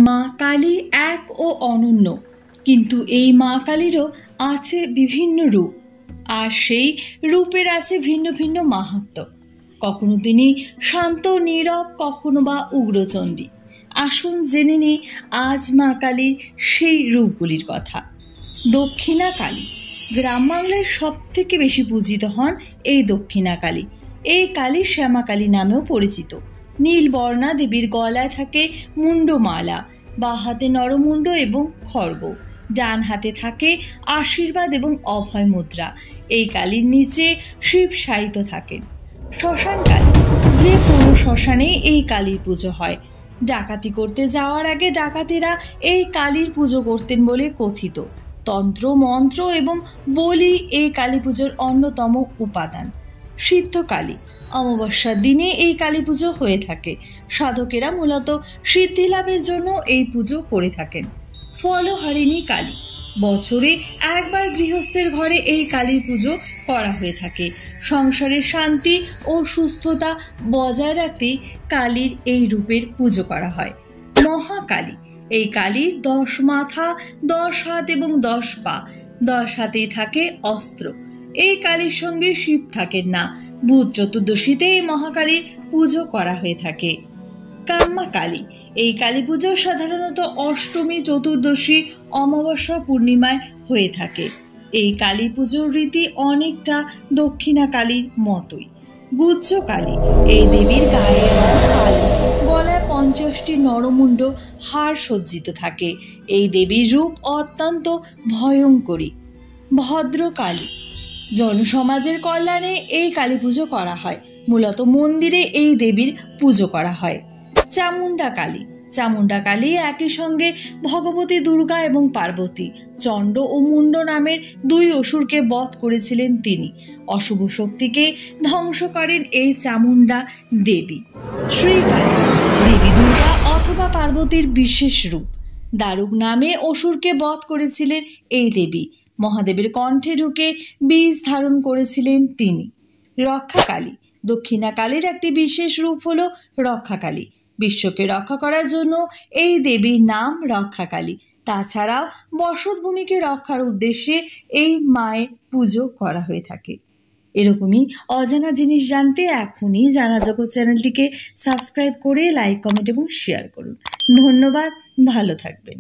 মা কালী এক ও অনন্য, কিন্তু এই মা কালীরও আছে বিভিন্ন রূপ, আর সেই রূপের আছে ভিন্ন ভিন্ন মাহাত্ম্য। কখনো তিনি শান্ত নীরব, কখনো বা উগ্রচণ্ডী। আসুন জেনে নিই আজ মা কালীর সেই রূপগুলির কথা। দক্ষিণা কালী গ্রাম বাংলায় সব থেকে বেশি পূজিত হন এই দক্ষিণা কালী। এই কালী শ্যামা কালী নামেও পরিচিত। নীলবর্ণা দেবীর গলায় থাকে মুন্ডমালা, বা হাতে নরমুণ্ড এবং খড়গ, ডান হাতে থাকে আশীর্বাদ এবং অভয় মুদ্রা। এই কালীর নিচে শিব শায়িত থাকেন। শ্মশান কালী, যে কোনো শ্মশানে এই কালীর পুজো হয়। ডাকাতি করতে যাওয়ার আগে ডাকাতেরা এই কালীর পুজো করতেন বলে কথিত। তন্ত্র মন্ত্র এবং বলি এই কালী পুজোর অন্যতম উপাদান। সিদ্ধ কালী, অমাবস্যার দিনে এই কালী পুজো হয়ে থাকে। সাধকেরা মূলত সিদ্ধি লাভের জন্য এই পুজো করে থাকেন। ফলহারিণী কালী, বছরে একবার গৃহস্থের ঘরে এই কালীর পুজো করা হয়ে থাকে। সংসারের শান্তি ও সুস্থতা বজায় রাখতে কালীর এই রূপের পুজো করা হয়। মহাকালী, এই কালীর 10 মাথা, 10 হাত এবং 10 পা, 10 হাতেই থাকে অস্ত্র। এই কালীর সঙ্গে শিব থাকেন না। ভূত চতুর্দশীতে এই মহাকালীর পুজো করা হয়ে থাকে। কাম্মা কালী, এই কালী পুজো সাধারণত অষ্টমী, চতুর্দশী, অমাবস্যা, পূর্ণিমায় হয়ে থাকে। এই কালী পুজোর রীতি অনেকটা দক্ষিণা কালীর মতোই। গুজ্জ কালী, এই দেবীর গায়ের রং কালো, গলায় 50টি নরমুণ্ড হাড় সজ্জিত থাকে। এই দেবীর রূপ অত্যন্ত ভয়ঙ্করী। ভদ্রকালী, জনসমাজের কল্যাণে এই কালী পুজো করা হয়। মূলত মন্দিরে এই দেবীর পুজো করা হয়। চামুণ্ডা কালী, চামুণ্ডা কালী একই সঙ্গে ভগবতী দুর্গা এবং পার্বতী, চণ্ড ও মুণ্ড নামের 2 অসুরকে বধ করেছিলেন তিনি। অশুভ শক্তিকে ধ্বংস করেন এই চামুণ্ডা দেবী। শ্রীকালী, দেবী দুর্গা অথবা পার্বতীর বিশেষ রূপ। দারুক নামে অসুরকে বধ করেছিলেন এই দেবী। মহাদেবের কণ্ঠে ঢুকে বীজ ধারণ করেছিলেন তিনি। রক্ষাকালী, দক্ষিণা কালীর একটি বিশেষ রূপ হলো রক্ষাকালী। বিশ্বকে রক্ষা করার জন্য এই দেবীর নাম রক্ষাকালী। তাছাড়াও বসতভূমিকে রক্ষার উদ্দেশ্যে এই মায়ের পুজো করা হয়ে থাকে। এরকমই অজানা জিনিস জানতে এখনই জানা জগৎ চ্যানেলটিকে সাবস্ক্রাইব করে লাইক, কমেন্ট এবং শেয়ার করুন। ধন্যবাদ, ভালো থাকবেন।